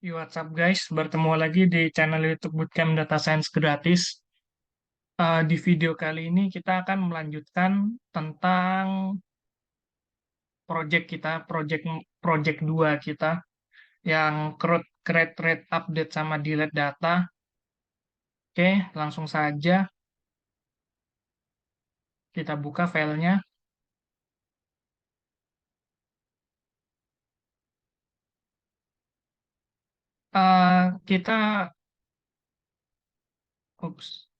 What's up guys, bertemu lagi di channel YouTube Bootcamp Data Science Gratis. Di video kali ini kita akan melanjutkan tentang project kita, project 2 kita yang create, read, update sama delete data. Oke, langsung saja kita buka filenya. Kita, ups,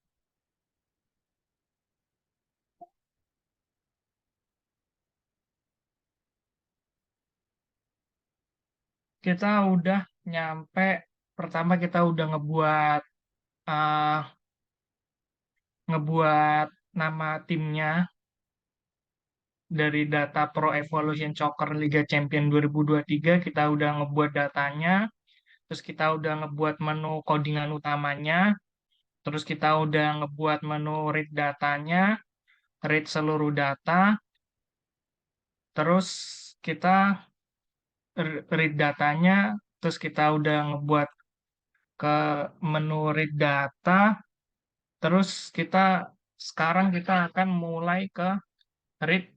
kita udah nyampe. Pertama kita udah uh, ngebuat nama timnya dari data Pro Evolution Soccer Liga Champion 2023. Kita udah ngebuat datanya, terus kita udah ngebuat menu codingan utamanya, terus kita udah ngebuat menu read datanya, read seluruh data, terus kita read datanya, terus kita udah ngebuat ke menu read data, terus sekarang kita akan mulai ke read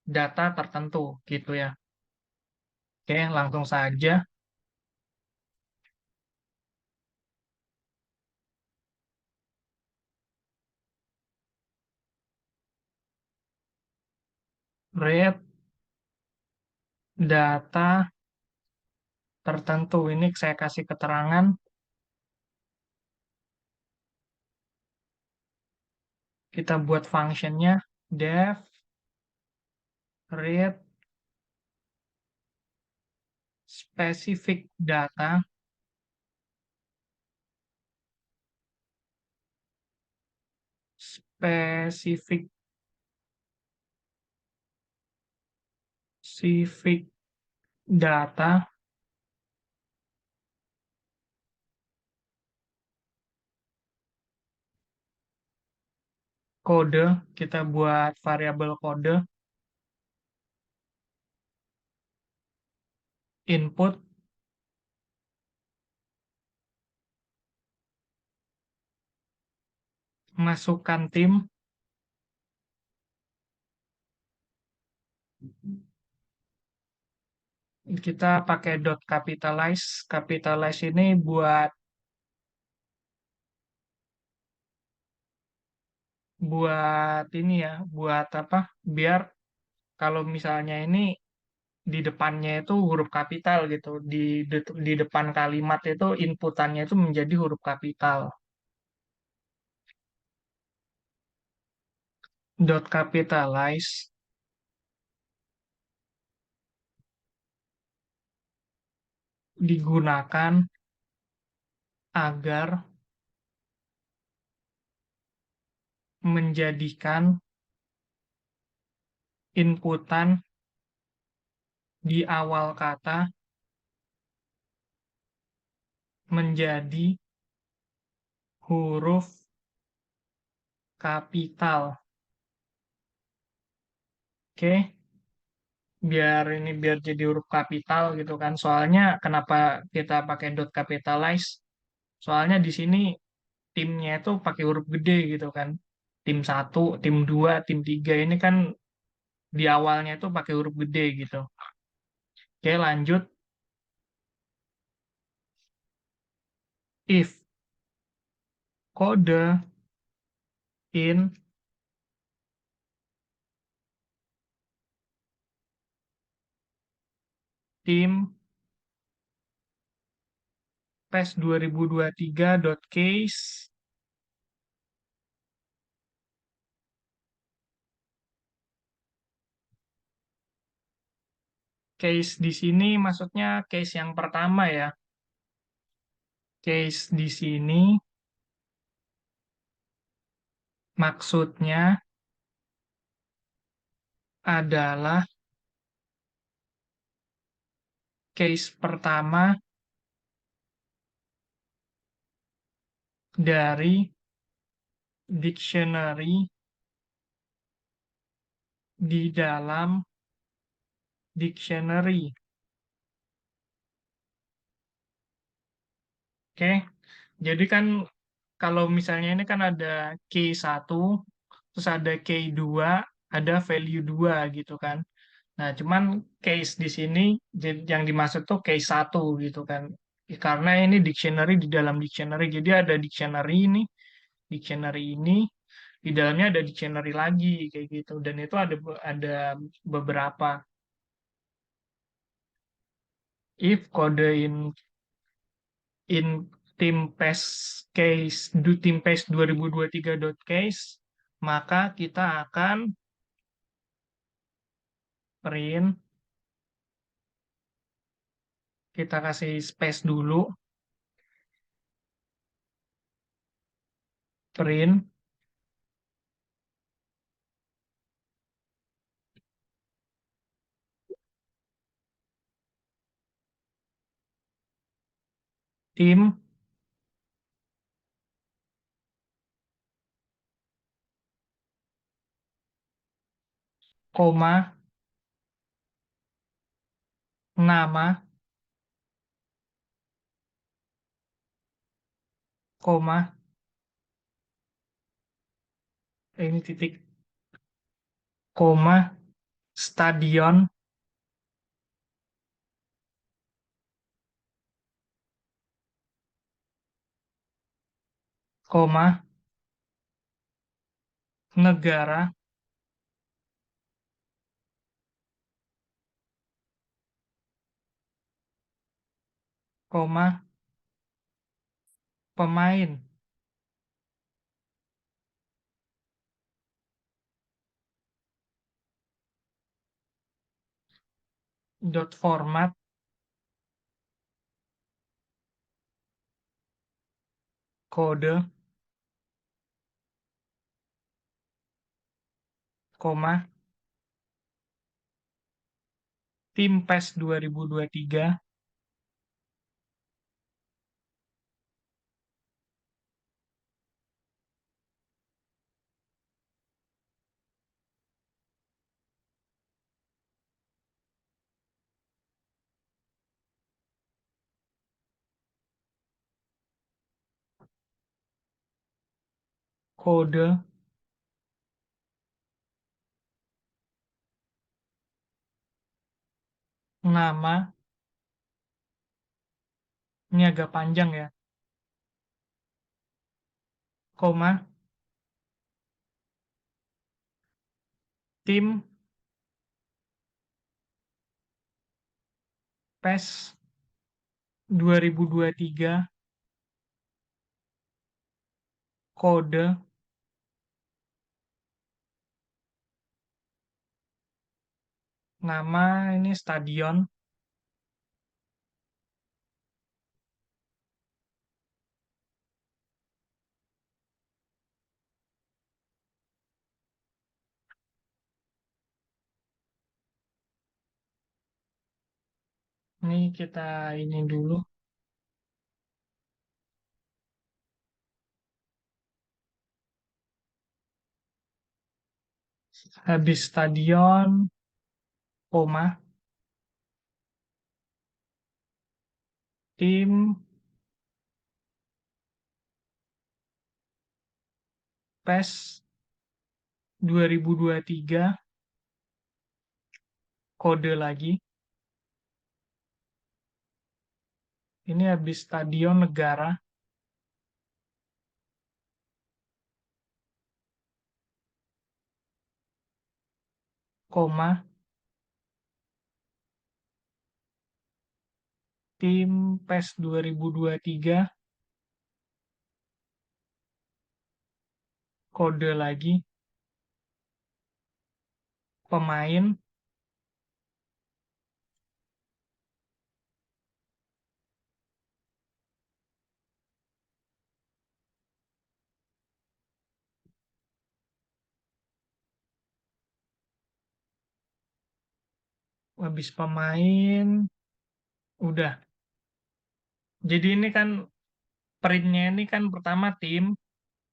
data tertentu gitu ya. Oke, langsung saja. Read data tertentu. Ini saya kasih keterangan, kita buat functionnya def read specific data, specific specific data, kode, kita buat variabel kode, input, masukkan tim, kita pakai dot capitalize. Capitalize ini buat buat ini ya, buat apa? Biar kalau misalnya ini di depannya itu huruf kapital gitu. Di depan kalimat itu inputannya itu menjadi huruf kapital. Dot capitalize digunakan agar menjadikan inputan di awal kata menjadi huruf kapital. Oke, biar jadi huruf kapital gitu kan. Soalnya kenapa kita pakai dot capitalize? Soalnya di sini timnya itu pakai huruf gede gitu kan. Tim satu, tim 2, tim 3 ini kan di awalnya itu pakai huruf gede gitu. Oke, lanjut. If kode in tim PES 2023.case, case di sini maksudnya case yang pertama ya. Case di sini maksudnya adalah case pertama dari dictionary di dalam dictionary. Oke, jadi kan kalau misalnya ini kan ada key satu, terus ada key dua, ada value 2 gitu kan. Nah, cuman case di sini yang dimaksud tuh case satu gitu kan. Karena ini dictionary di dalam dictionary. Jadi ada dictionary ini di dalamnya ada dictionary lagi kayak gitu. Dan itu ada beberapa. If kode in tim PES case do tim PES 2023 dot case, maka kita akan print, kita kasih space dulu, print tim, koma, nama, koma, ini titik, koma, stadion, koma, negara, koma, pemain, dot format, kode, koma, tim PES 2023, kode, nama, ini agak panjang ya, koma, tim PES 2023, kode, nama ini stadion, ini kita ini dulu, habis stadion, koma, tim PES 2023, kode lagi, ini habis stadion negara, koma, tim PES 2023, kode lagi, pemain, habis pemain, udah. Jadi ini kan printnya ini kan pertama tim,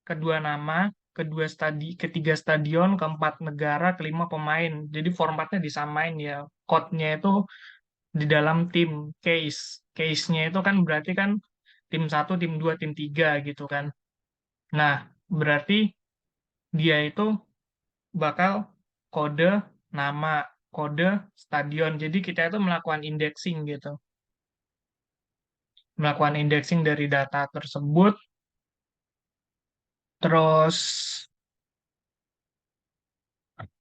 kedua nama, ketiga stadion, keempat negara, kelima pemain. Jadi formatnya disamain ya. Code-nya itu di dalam tim case. Case-nya itu kan berarti kan tim satu, tim 2, tim 3 gitu kan. Nah, berarti dia itu bakal kode nama, kode stadion. Jadi kita itu melakukan indexing gitu. Melakukan indexing dari data tersebut, terus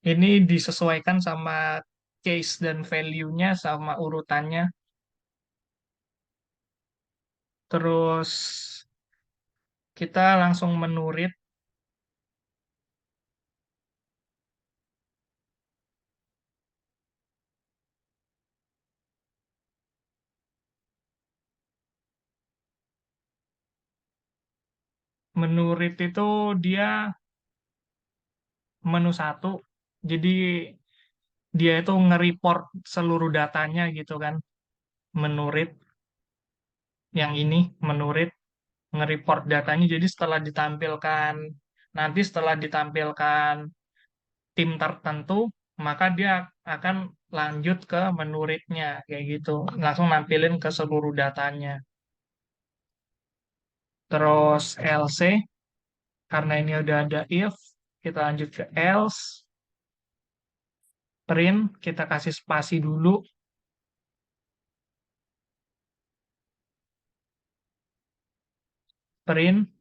ini disesuaikan sama case dan value-nya sama urutannya. Terus kita langsung menurit. Menurit itu dia menu satu. Jadi dia itu nge-report seluruh datanya gitu kan. Menurit yang ini, menurit nge-report datanya. Jadi setelah ditampilkan tim tertentu, maka dia akan lanjut ke menuritnya kayak gitu. Langsung nampilin ke seluruh datanya. Terus else, karena ini udah ada if, kita lanjut ke else, print, kita kasih spasi dulu, print,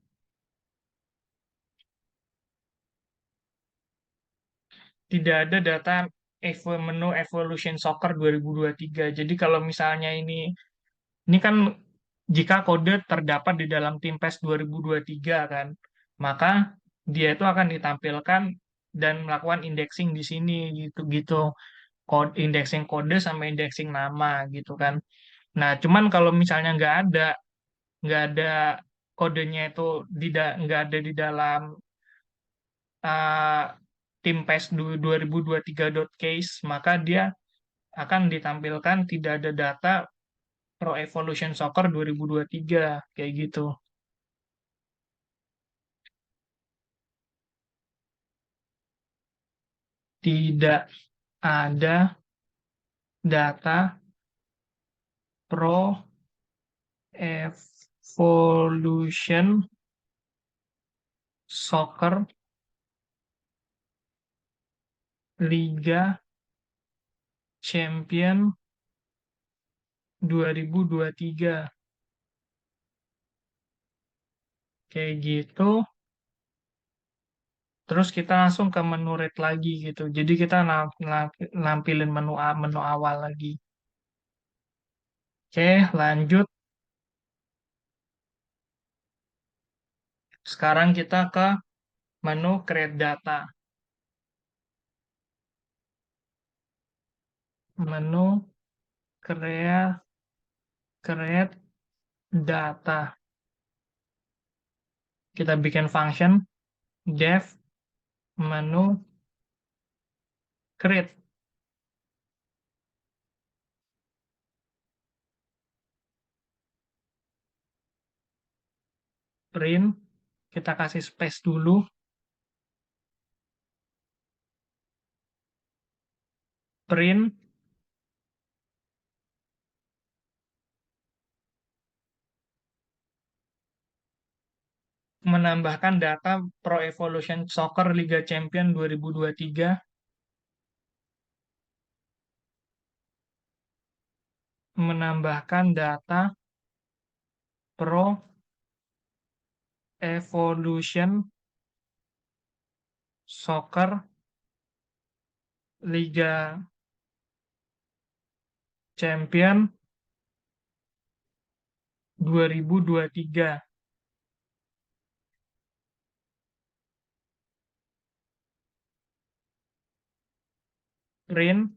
tidak ada data menu Evolution Soccer 2023. Jadi kalau misalnya ini kan jika kode terdapat di dalam tim PES 2023 kan, maka dia itu akan ditampilkan dan melakukan indexing di sini gitu-gitu. Indexing kode sama indexing nama gitu kan. Nah, cuman kalau misalnya nggak ada kodenya itu nggak ada di dalam uh, tim PES 2023.case, maka dia akan ditampilkan tidak ada data Pro Evolution Soccer 2023 kayak gitu. Tidak ada data Pro Evolution Soccer Liga Champion 2023 kayak gitu. Terus kita langsung ke menu rate lagi gitu. Jadi kita nampilin menu awal lagi. Oke, lanjut. Sekarang kita ke menu create data. Menu create create data. Kita bikin function def menu create print. Kita kasih space dulu. Print menambahkan data Pro Evolution Soccer Liga Champion 2023, menambahkan data Pro Evolution Soccer Liga Champion 2023. Print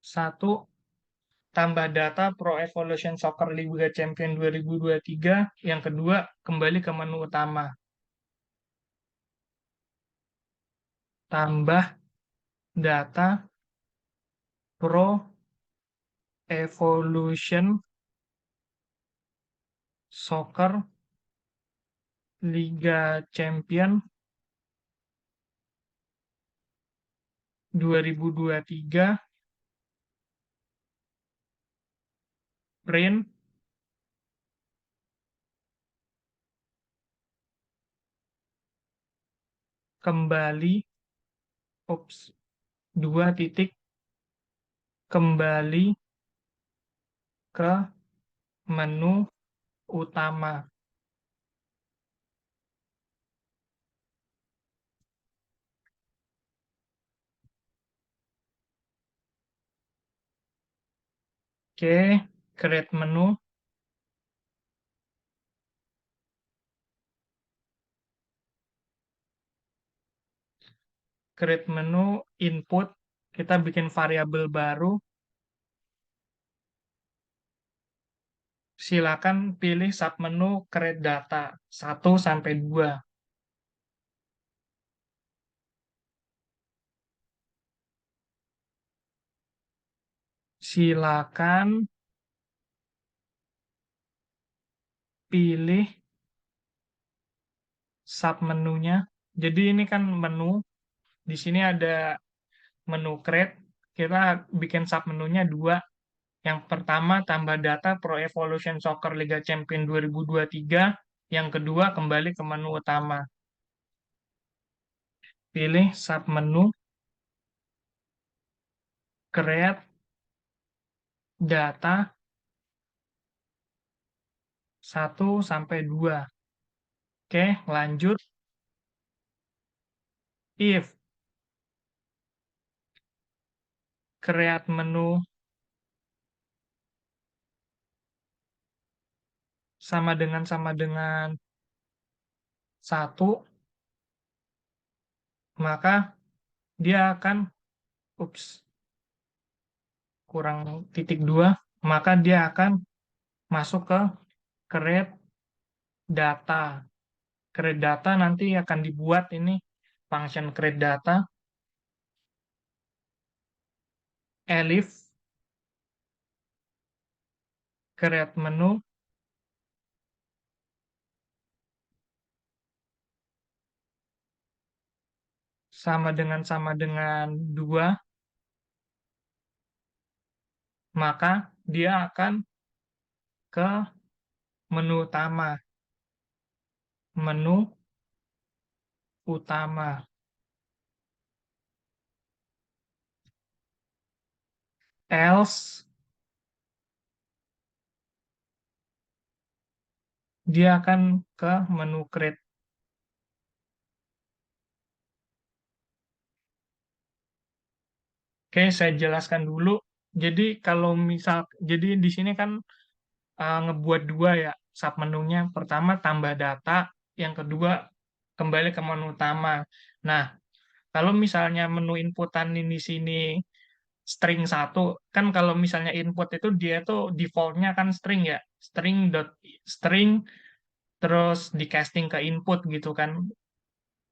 satu, tambah data Pro Evolution Soccer Liga Champion 2023. Yang kedua, kembali ke menu utama. Tambah data Pro Evolution Soccer Liga Champion 2023 print, kembali, ups, dua titik, kembali ke menu utama. Oke, create menu, input, kita bikin variabel baru, silakan pilih submenu create data 1 sampai 2. Silakan pilih submenunya. Jadi ini kan menu, di sini ada menu create, kita bikin submenunya 2. Yang pertama tambah data Pro Evolution Soccer Liga Champion 2023, yang kedua kembali ke menu utama. Pilih submenu create data 1 sampai 2. Oke, lanjut. If create menu sama dengan 1, maka dia akan, ups, kurang titik 2, maka dia akan masuk ke create data. Create data nanti akan dibuat ini function create data, elif create menu sama dengan 2, maka dia akan ke menu utama. Menu utama. Else dia akan ke menu create. Oke, saya jelaskan dulu. Jadi kalau misal, jadi di sini kan ngebuat 2 ya submenunya. Pertama tambah data, yang kedua kembali ke menu utama. Nah, kalau misalnya menu inputan ini di sini string 1, kan kalau misalnya input itu dia tuh defaultnya kan string ya, string terus di casting ke input gitu kan,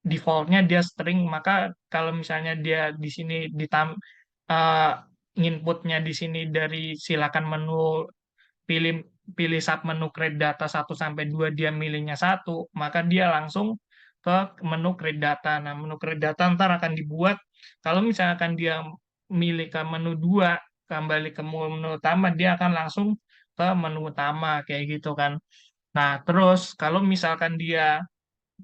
defaultnya dia string. Maka kalau misalnya dia di sini uh, inputnya di sini dari silakan menu, pilih pilih submenu create data 1 sampai 2, dia milihnya 1, maka dia langsung ke menu create data. Nah, menu create data ntar akan dibuat kalau misalkan dia milih ke menu 2, kembali ke menu utama, dia akan langsung ke menu utama kayak gitu kan. Nah, terus kalau misalkan dia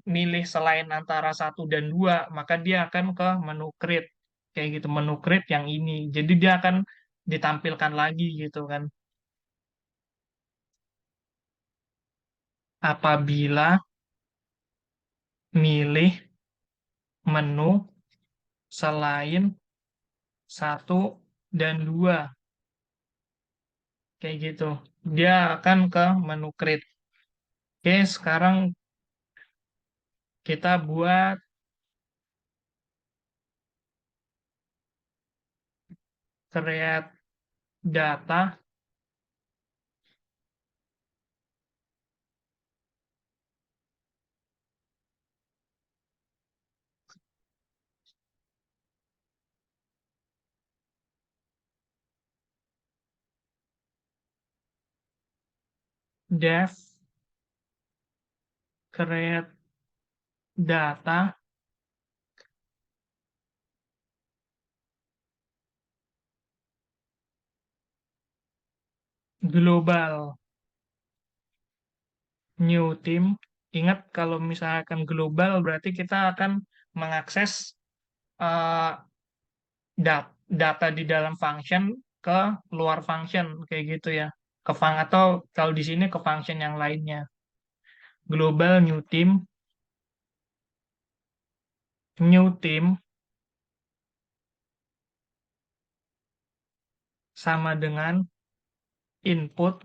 milih selain antara 1 dan 2, maka dia akan ke menu create kayak gitu, menu create yang ini. Jadi dia akan ditampilkan lagi gitu kan. Apabila milih menu selain 1 dan 2 kayak gitu, dia akan ke menu create. Oke, sekarang kita buat create data def create data Global new team. Ingat kalau misalkan global berarti kita akan mengakses eh, data di dalam function ke luar function kayak gitu ya. Atau kalau di sini ke function yang lainnya. Global new team sama dengan input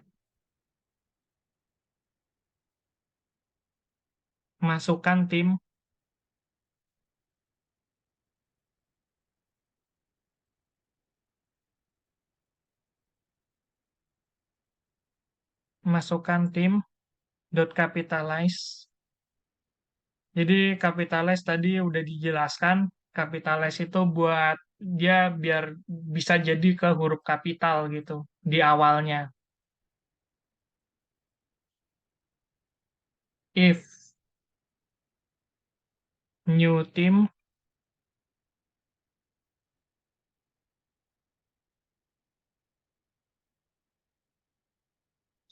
masukkan tim masukkan tim dot capitalize. Jadi capitalize tadi udah dijelaskan, capitalize itu buat dia biar bisa jadi ke huruf kapital gitu di awalnya. If new team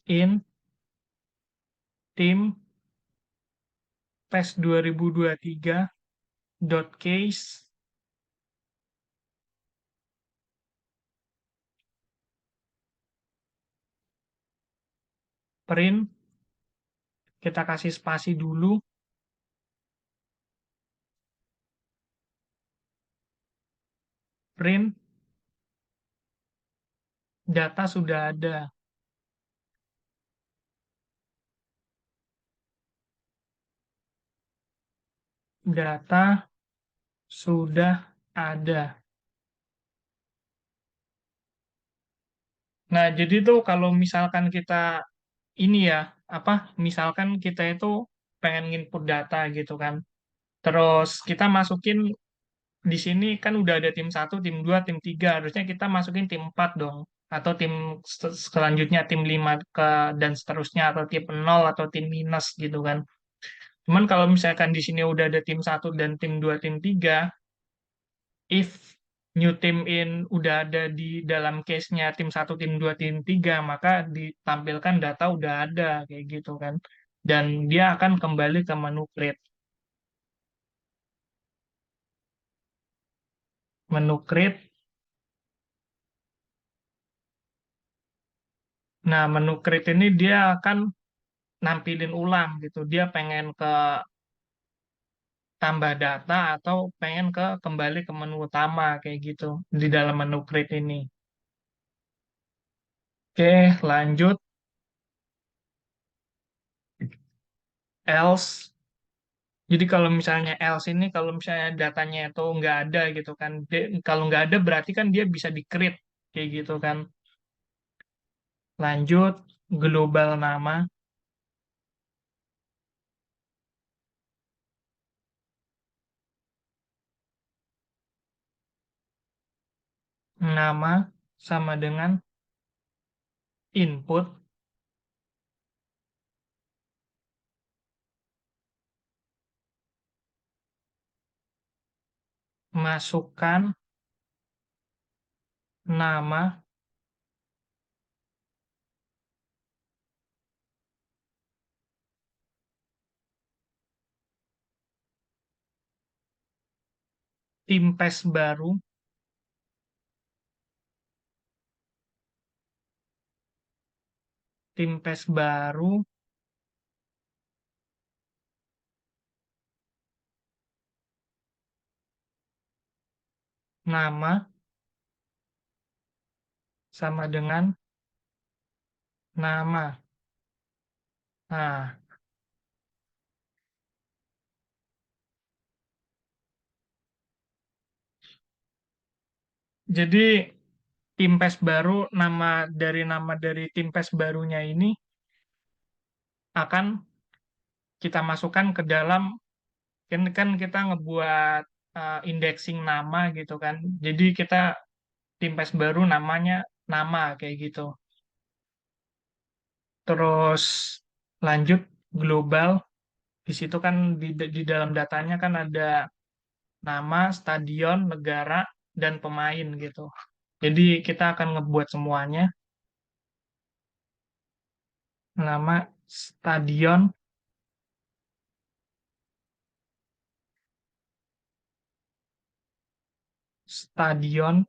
in team PES 2023 dot case print, kita kasih spasi dulu, print data sudah ada, data sudah ada. Nah, jadi tuh kalau misalkan kita ini ya, apa, misalkan kita itu pengen input data gitu kan. Terus kita masukin di sini kan udah ada tim satu, tim 2, tim 3. Harusnya kita masukin tim 4 dong. Atau tim selanjutnya tim 5 ke dan seterusnya atau tim nol atau tim minus gitu kan. Cuman kalau misalkan di sini udah ada tim satu dan tim 2 tim 3, if new team in udah ada di dalam case-nya tim satu tim 2 tim 3 maka ditampilkan data udah ada kayak gitu kan. Dan dia akan kembali ke menu create. Menu create. Nah, menu create ini dia akan nampilin ulang gitu. Dia pengen ke tambah data atau pengen kembali ke menu utama kayak gitu di dalam menu create ini. Oke, lanjut. Else. Jadi kalau misalnya else ini kalau misalnya datanya itu nggak ada gitu kan. Kalau nggak ada berarti kan dia bisa di-create kayak gitu kan. Lanjut global nama sama dengan input masukkan nama tim PES baru, tim PES baru, nama sama dengan nama. Nah, jadi tim PES baru, nama dari tim PES barunya ini akan kita masukkan ke dalam, kan kita ngebuat indexing nama gitu kan. Jadi kita tim PES baru namanya nama kayak gitu. Terus lanjut global, di situ kan di dalam datanya kan ada nama, stadion, negara, dan pemain gitu. Jadi kita akan ngebuat semuanya. nama stadion, stadion,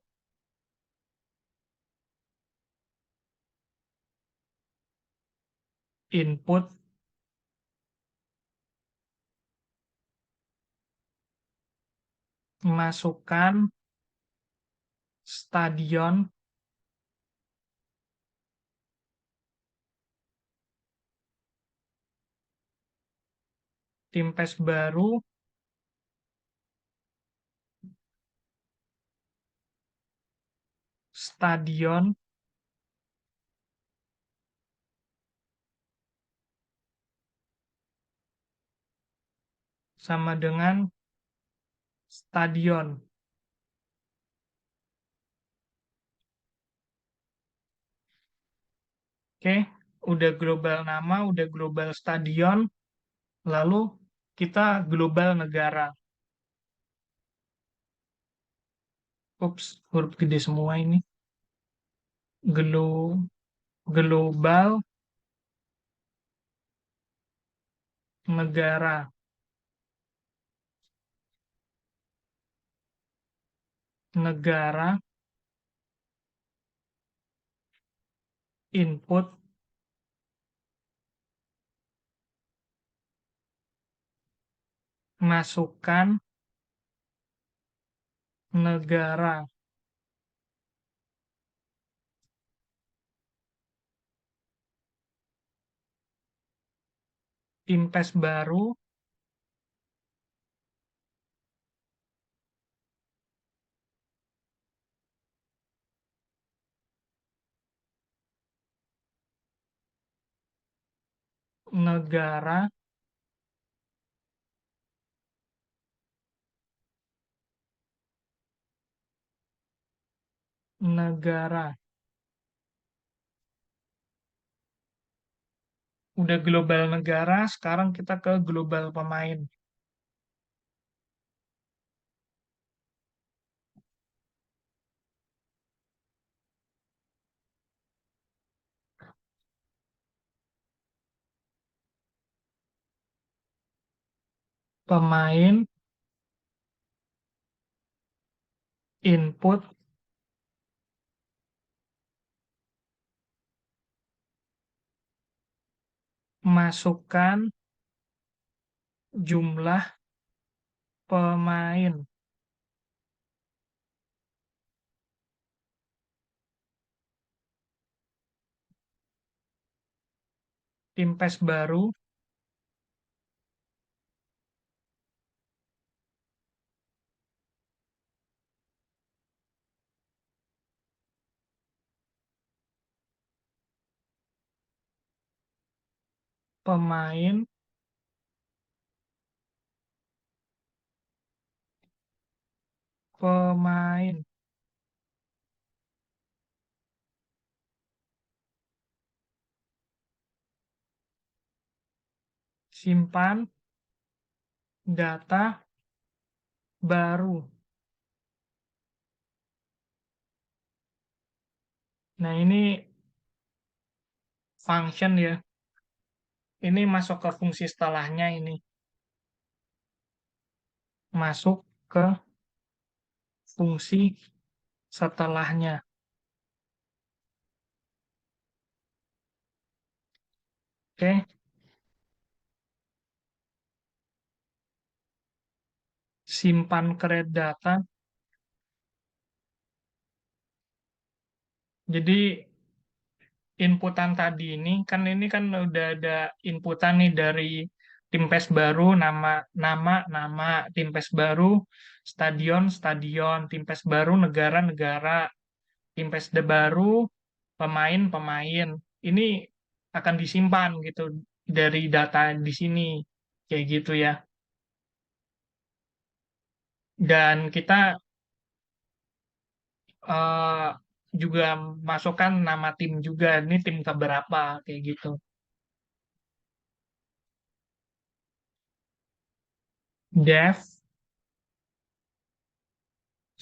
input, masukkan, stadion, tim PES baru, stadion, sama dengan stadion. Oke, udah global nama, udah global stadion, lalu kita global negara. Ups, huruf gede semua ini. Glo- global negara. Negara, input, masukkan, negara. Tim PES baru, negara, negara. Udah global negara, sekarang kita ke global pemain. Pemain, input, masukkan, jumlah pemain. Tim PES baru, pemain, pemain. Simpan data baru. Nah, ini function ya. Ini masuk ke fungsi setelahnya ini. Masuk ke fungsi setelahnya. Oke, simpan create data. Jadi inputan tadi ini kan udah ada inputan nih dari tim PES baru, nama nama nama tim PES baru, stadion stadion, tim PES baru, negara negara, tim PES baru, pemain pemain. Ini akan disimpan gitu dari data di sini kayak gitu ya. Dan kita eh, juga masukkan nama tim juga, ini tim keberapa kayak gitu. Dev,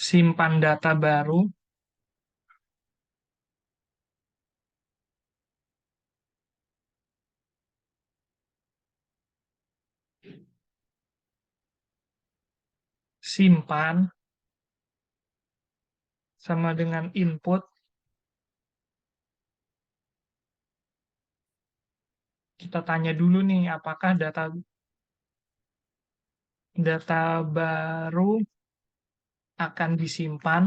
simpan data baru, simpan sama dengan input. Kita tanya dulu nih, apakah data data baru akan disimpan?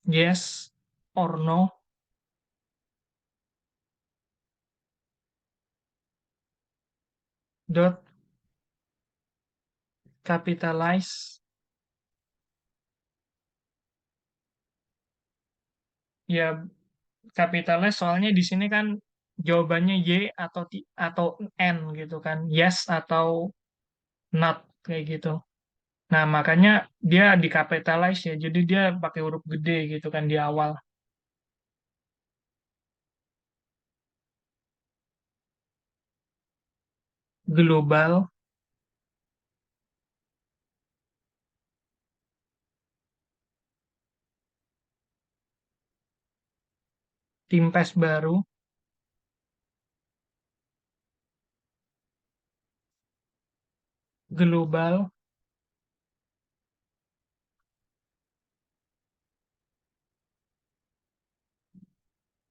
Yes or no? Dot capitalize. Ya, capitalize soalnya di sini kan jawabannya Y atau N gitu kan. Yes atau not kayak gitu. Nah, makanya dia di capitalize ya. Jadi dia pakai huruf gede gitu kan di awal. Global, tim PES baru, global,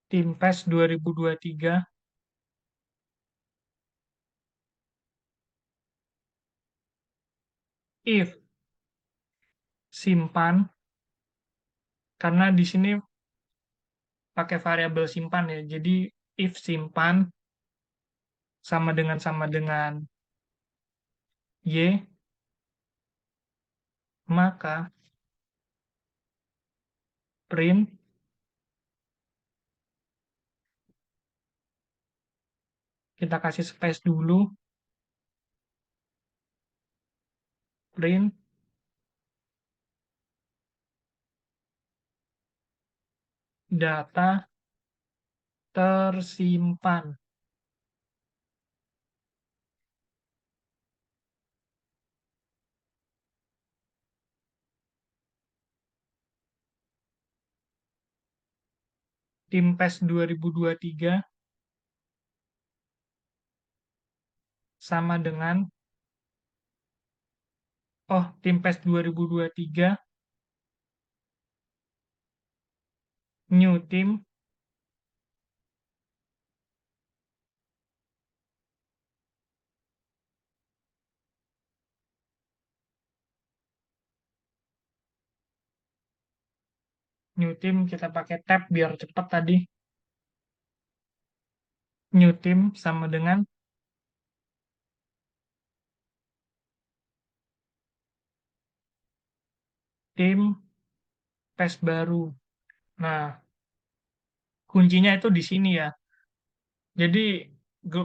tim PES 2023, if simpan, karena di sini pakai variabel simpan ya. Jadi if simpan sama dengan Y, maka print, kita kasih space dulu, print data tersimpan. Tim PES 2023 sama dengan, tim PES 2023, new team, new team kita pakai tab biar cepat tadi. New team sama dengan tim PES baru. Nah, kuncinya itu di sini ya. Jadi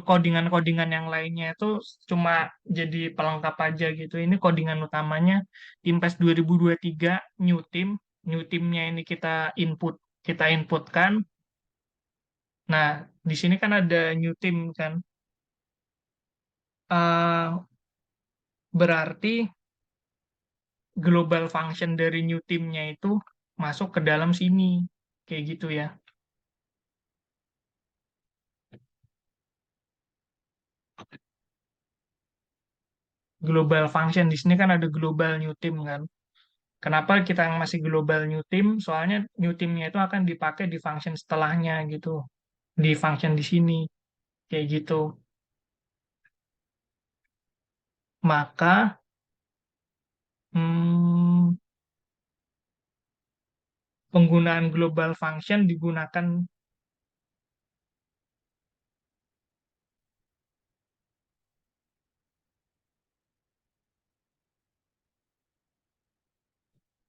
codingan-codingan yang lainnya itu cuma jadi pelengkap aja gitu. Ini codingan utamanya tim PES 2023 new team. New teamnya ini kita inputkan. Nah, di sini kan ada new team kan. Eh, berarti global function dari new teamnya itu masuk ke dalam sini. Kayak gitu ya. Global function di sini kan ada global new team kan. Kenapa kita yang masih global new team? Soalnya new teamnya itu akan dipakai di function setelahnya gitu, di function di sini kayak gitu. Maka hmm, penggunaan global function digunakan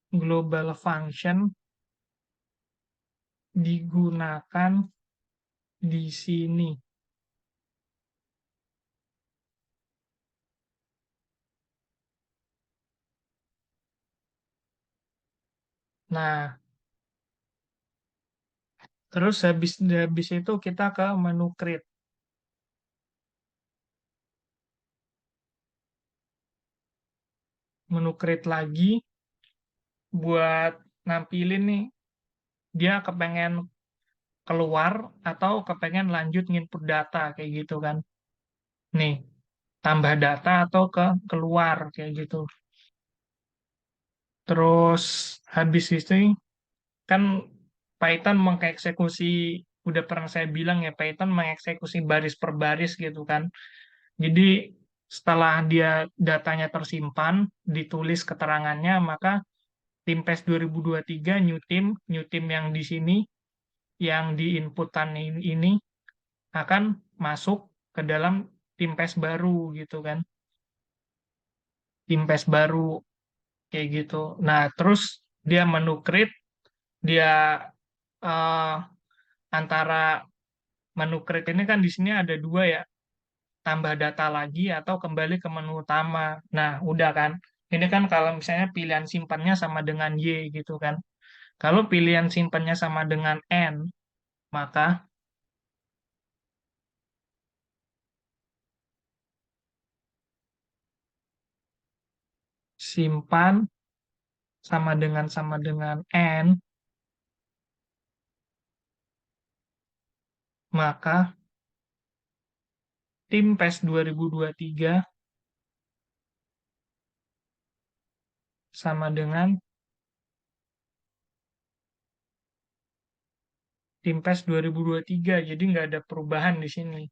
global function digunakan di sini. Nah, terus habis habis itu kita ke menu create. Menu create lagi buat nampilin nih dia kepengen keluar atau kepengen lanjut nginput data kayak gitu kan. Nih, tambah data atau ke keluar kayak gitu. Terus habis itu kan Python mengeksekusi, udah pernah saya bilang ya, Python mengeksekusi baris per baris gitu kan. Jadi setelah dia datanya tersimpan, ditulis keterangannya, maka tim PES 2023 new team yang di sini, yang di inputan ini akan masuk ke dalam tim PES baru gitu kan. Tim PES baru kayak gitu. Nah, terus dia menu create, dia eh, antara menu create ini kan di sini ada dua ya, tambah data lagi atau kembali ke menu utama. Nah, udah kan. Ini kan kalau misalnya pilihan simpannya sama dengan Y gitu kan. Kalau pilihan simpannya sama dengan N, maka simpan sama dengan N, maka tim PES 2023 sama dengan tim PES 2023. Jadi nggak ada perubahan di sini.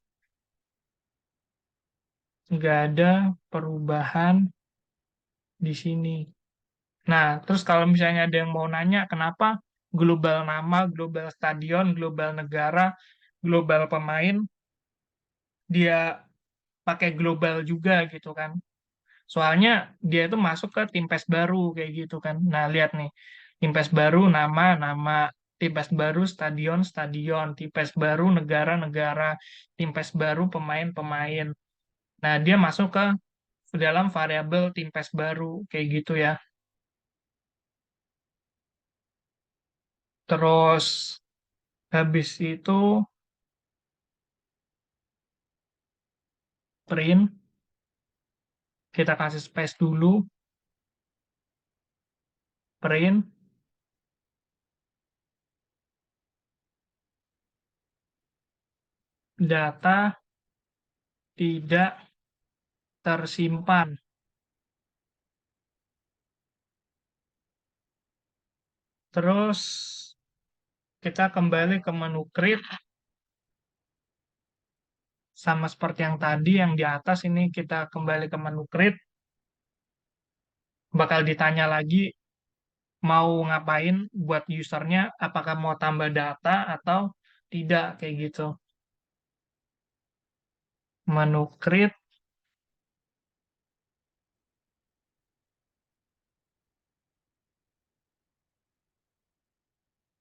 Nggak ada perubahan di sini. Nah, terus kalau misalnya ada yang mau nanya, kenapa global nama, global stadion, global negara, global pemain, dia pakai global juga gitu kan. Soalnya dia itu masuk ke tim PES baru kayak gitu kan. Nah, lihat nih. Tim PES baru nama, nama. Tim PES baru stadion, stadion. Tim PES baru negara, negara. Tim PES baru pemain, pemain. Nah, dia masuk ke dalam variabel tim PES baru kayak gitu ya. Terus habis itu print, kita kasih space dulu, print, data tidak tersimpan. Terus kita kembali ke menu create, sama seperti yang tadi yang di atas ini kita kembali ke menu create, bakal ditanya lagi mau ngapain buat usernya, apakah mau tambah data atau tidak kayak gitu. Menu create,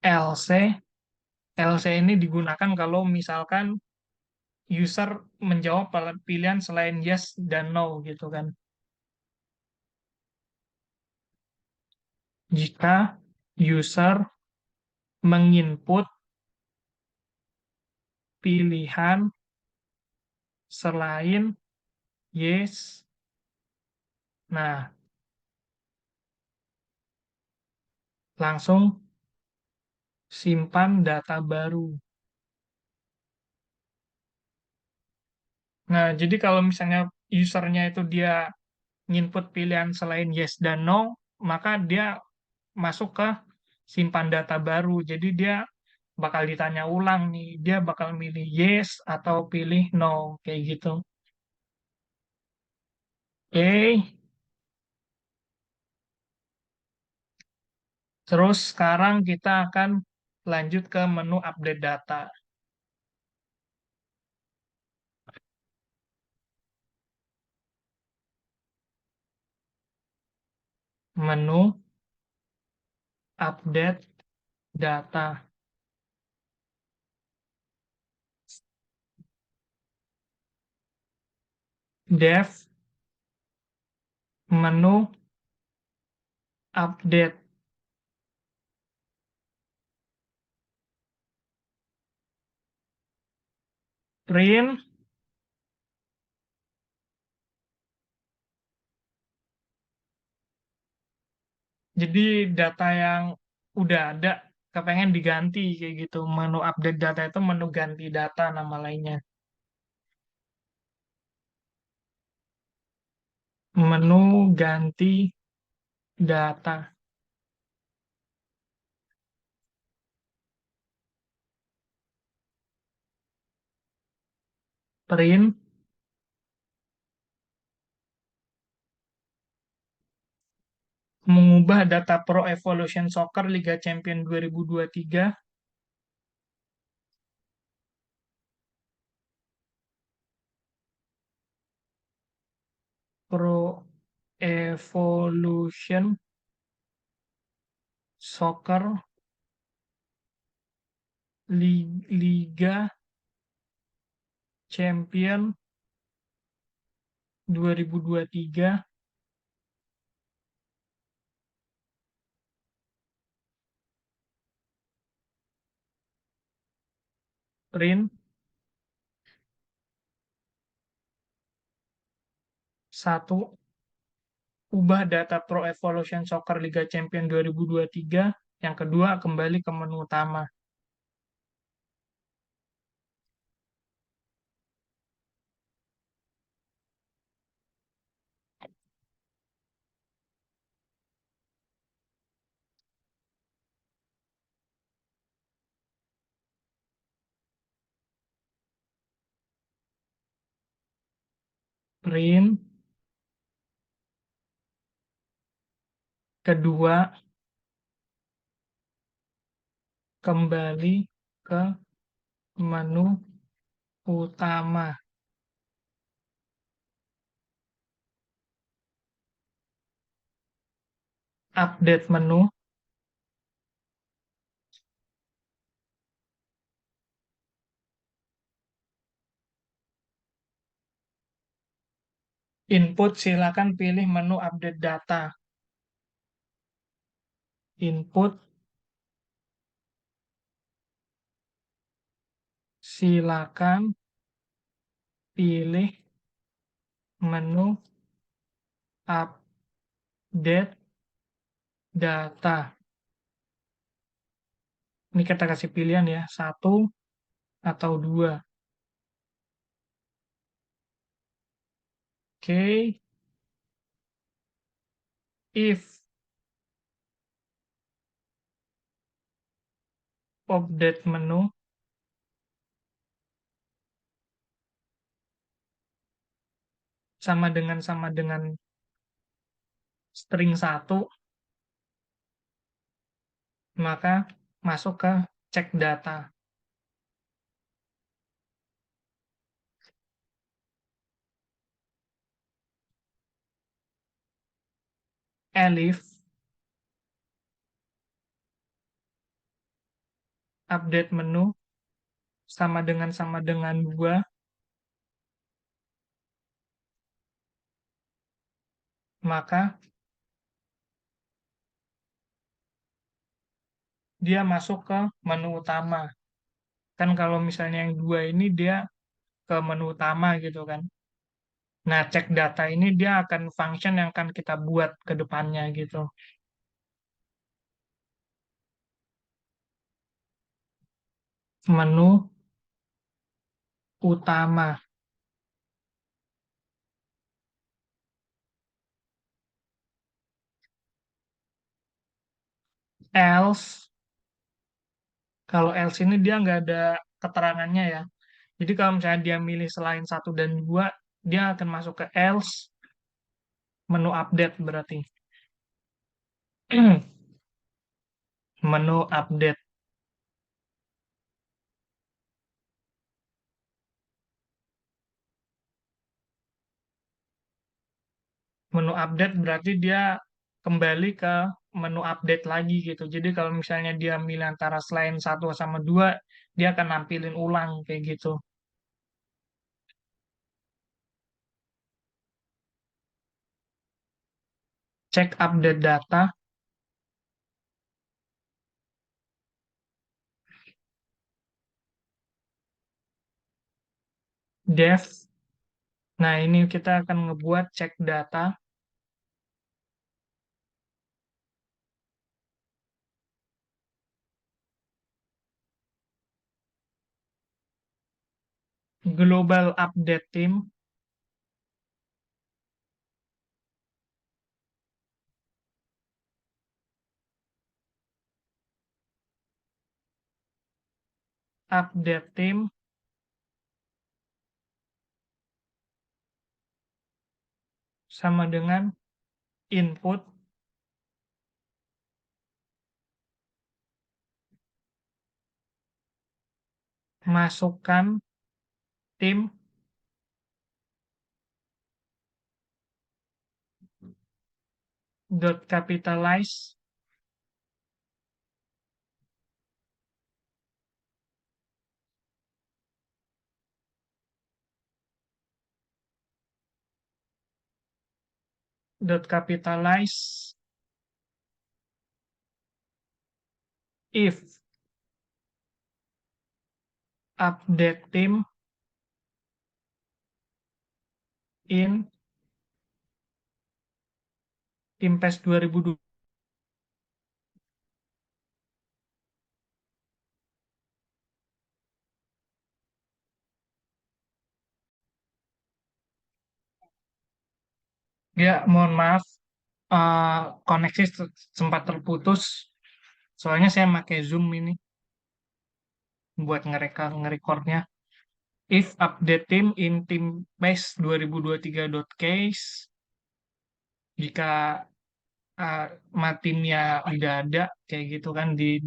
LC, LC ini digunakan kalau misalkan user menjawab pilihan selain yes dan no gitu kan. Jika user menginput pilihan selain yes, nah langsung simpan data baru. Nah, jadi kalau misalnya usernya itu dia nginput pilihan selain yes dan no, maka dia masuk ke simpan data baru. Jadi dia bakal ditanya ulang nih, dia bakal milih yes atau pilih no, kayak gitu. Oke, terus sekarang kita akan lanjut ke menu update data. Menu update data. Dev, menu update. Print, jadi data yang udah ada kepengen diganti kayak gitu. Menu update data itu menu ganti data nama lainnya. Menu ganti data. Print, mengubah data Pro Evolution Soccer Liga Champion 2023, Pro Evolution Soccer Liga Champion 2023, print, satu, ubah data Pro Evolution Soccer Liga Champion 2023, yang kedua kembali ke menu utama. Print, kedua kembali ke menu utama. Update menu, input silakan pilih menu update data. Input silakan pilih menu update data. Ini kita kasih pilihan ya, satu atau dua. Oke, if update menu sama dengan string satu, maka masuk ke cek data. Elif update menu sama dengan dua, maka dia masuk ke menu utama. Kan kalau misalnya yang dua ini dia ke menu utama gitu kan. Nah, cek data ini dia akan function yang akan kita buat ke depannya gitu. Menu utama. Else, kalau else ini dia nggak ada keterangannya ya. Jadi kalau misalnya dia milih selain satu dan dua, dia akan masuk ke else, menu update berarti. Menu update. Menu update berarti dia kembali ke menu update lagi gitu. Jadi kalau misalnya dia milih antara selain satu sama dua, dia akan nampilin ulang kayak gitu. Cek update data, dev. Nah, ini kita akan ngebuat cek data. Global Update Team, Update Team sama dengan input masukkan tim dot capitalize dot capitalize if update team in Timpes 2002. Ya, mohon maaf, eh, koneksi sempat terputus. Soalnya saya pakai Zoom ini buat ngerekornya. If update team in Timpes 2023.case, jika timnya udah ada kayak gitu kan di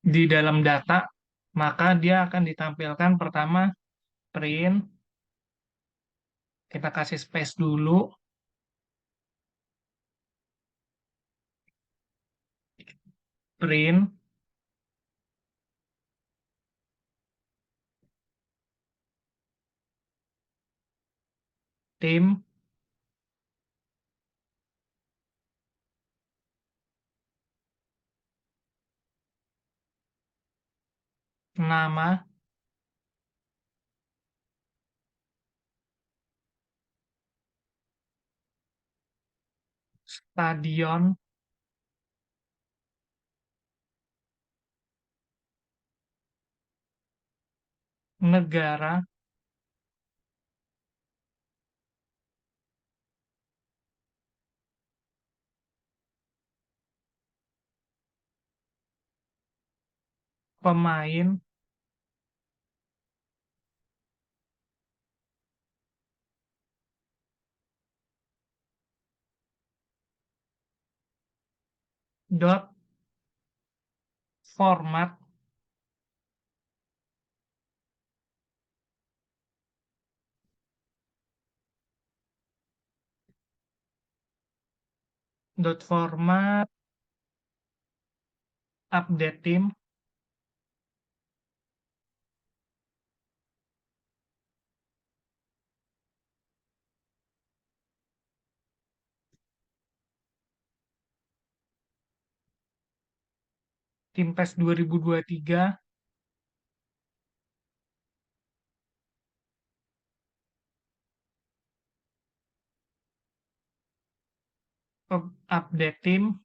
di dalam data, maka dia akan ditampilkan pertama print, kita kasih space dulu, print tim nama stadion negara pemain dot format dot format update tim Timpes 2023 update tim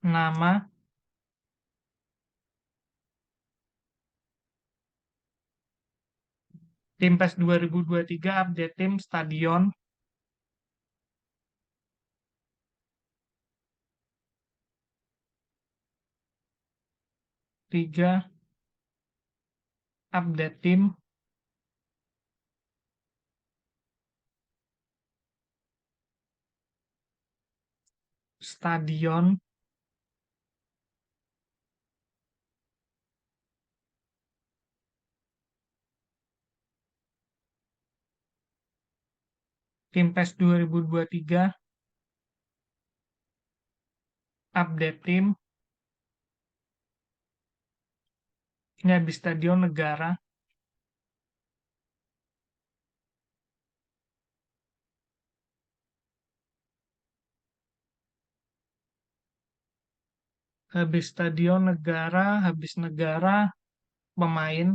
nama Timpes 2023 update tim stadion 3 update tim stadion Timpes 2023 update tim ini habis stadion negara habis stadion negara habis negara pemain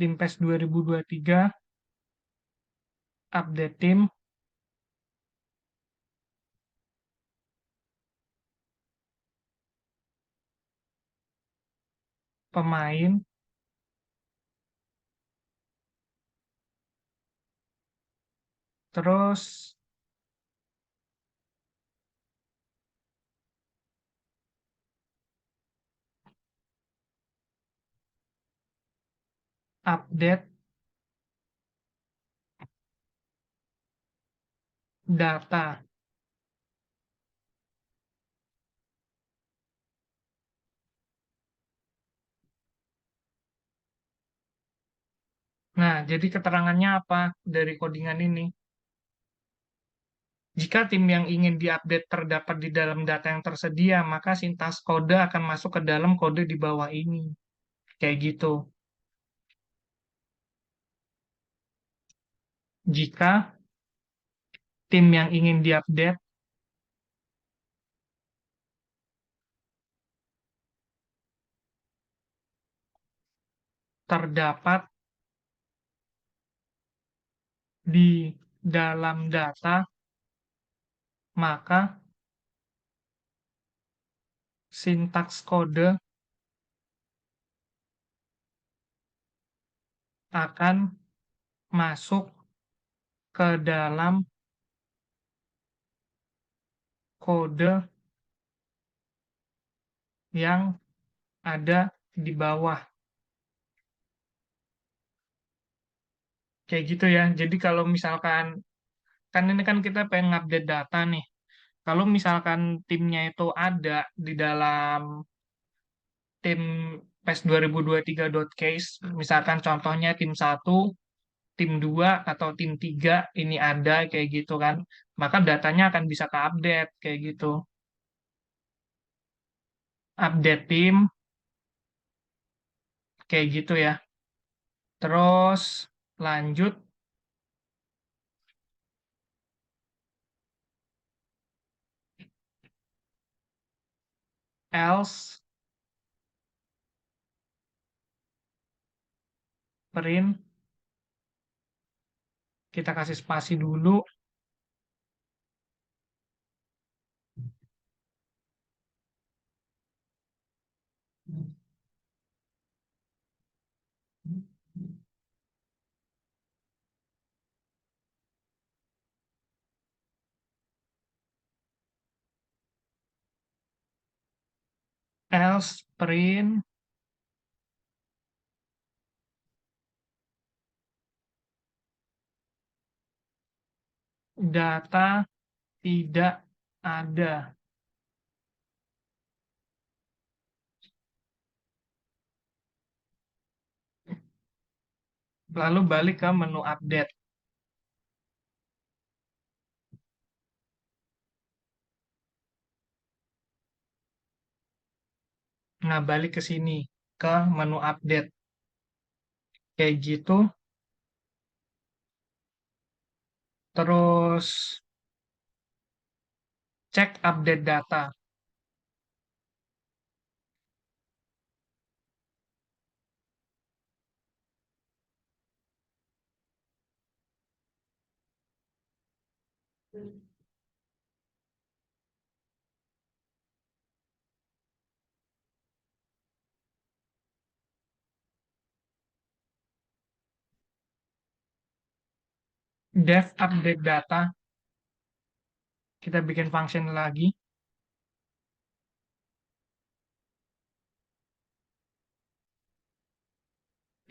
tim PES 2023, update tim, pemain, terus update data. Nah, jadi keterangannya apa dari codingan ini? Jika tim yang ingin diupdate terdapat di dalam data yang tersedia, maka sintaks kode akan masuk ke dalam kode di bawah ini. Kayak gitu. Jika tim yang ingin diupdate terdapat di dalam data, maka sintaks kode akan masuk ke dalam kode yang ada di bawah. Kayak gitu ya. Jadi kalau misalkan, kan ini kan kita pengen update data nih. Kalau misalkan timnya itu ada di dalam tim PES 2023.case, misalkan contohnya tim satu, tim 2 atau tim 3 ini ada kayak gitu kan, maka datanya akan bisa ke-update kayak gitu. Update tim kayak gitu ya. Terus lanjut else print, kita kasih spasi dulu, else print data tidak ada. Lalu balik ke menu update. Nah, balik ke sini, ke menu update. Kayak gitu. Terus cek update data. Dev update data. Kita bikin function lagi.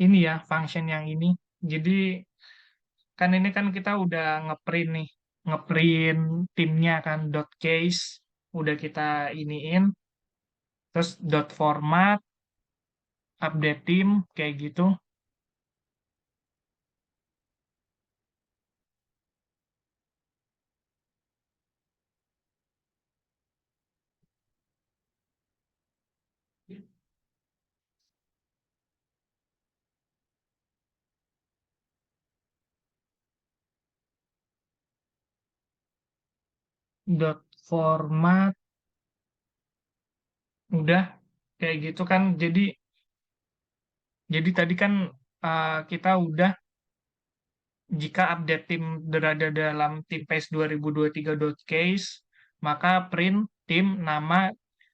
Ini ya, function yang ini. Jadi, kan ini kan kita udah ngeprint nih. Ngeprint timnya kan, dot case. Udah kita iniin. Terus dot format, update tim, kayak gitu. Dot format, udah kayak gitu kan. Jadi tadi kan kita udah jika update tim berada dalam tim PES 2023.case, maka print tim, nama,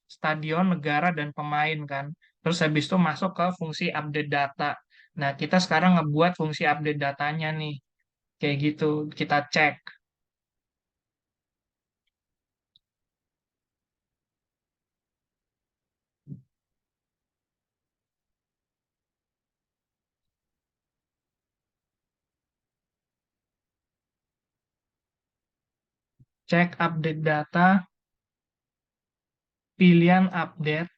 stadion, negara, dan pemain kan. Terus habis itu masuk ke fungsi update data. Nah, kita sekarang ngebuat fungsi update datanya nih. Kayak gitu, kita cek. Cek update data, pilihan update,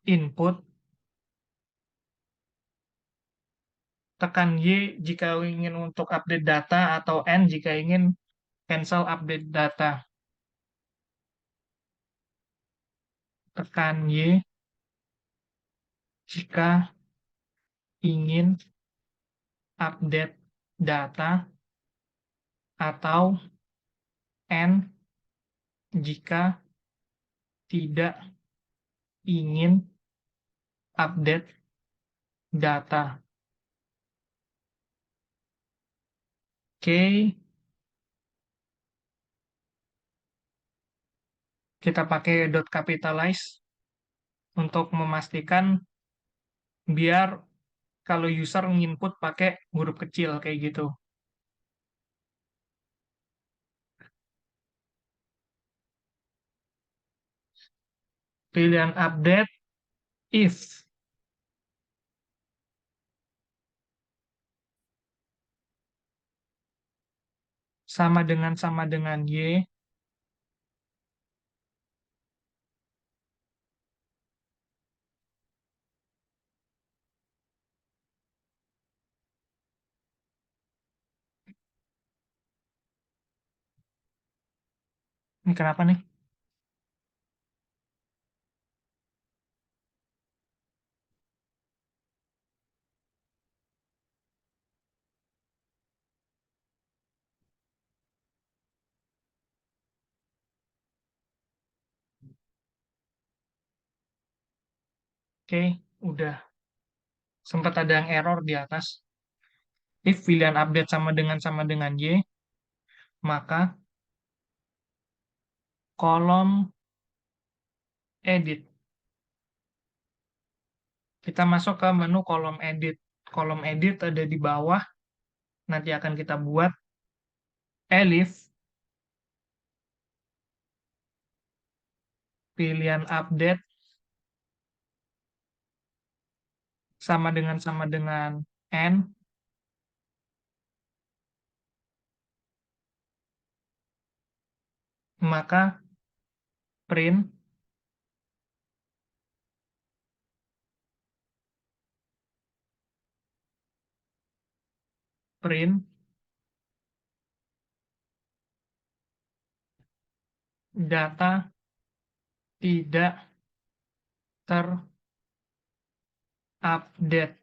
input, tekan Y jika ingin untuk update data atau N jika ingin cancel update data. Tekan Y jika ingin update data atau N jika tidak ingin update data. Oke, kita pakai dot capitalize untuk memastikan biar kalau user nginput pakai huruf kecil kayak gitu. Pilihan update if sama dengan Y. Ini kenapa nih? Oke, udah. Sempat ada yang error di atas. If pilihan update sama dengan Y, maka kolom edit. Kita masuk ke menu kolom edit. Kolom edit ada di bawah. Nanti akan kita buat elif pilihan update sama dengan N, maka print print data tidak terupdate.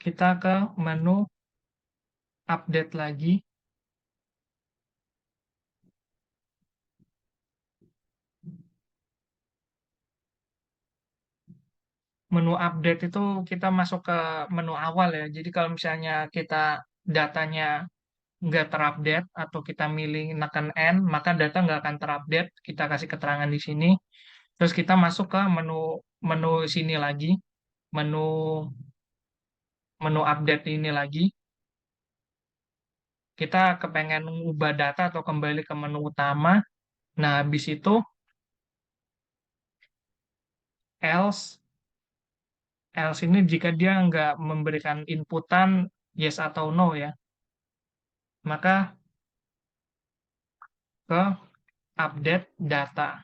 Kita ke menu update lagi. Menu update itu kita masuk ke menu awal ya. Jadi kalau misalnya kita datanya nggak terupdate atau kita milih nekan N, maka data nggak akan terupdate. Kita kasih keterangan di sini. Terus kita masuk ke menu menu sini lagi, menu menu update ini lagi. Kita kepengen mengubah data atau kembali ke menu utama. Nah, habis itu else else ini jika dia nggak memberikan inputan yes atau no ya, maka ke update data.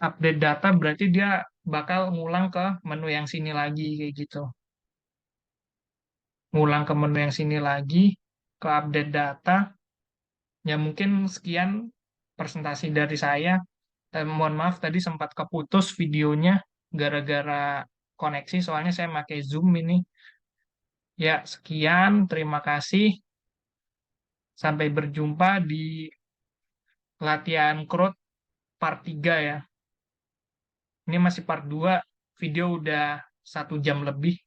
Update data berarti dia bakal ngulang ke menu yang sini lagi kayak gitu. Ngulang ke menu yang sini lagi, ke update data. Ya mungkin sekian presentasi dari saya. Mohon maaf tadi sempat keputus videonya gara-gara koneksi soalnya saya pakai Zoom ini. Ya, sekian. Terima kasih. Sampai berjumpa di latihan crowd part 3 ya. Ini masih part 2. Video udah 1 jam lebih.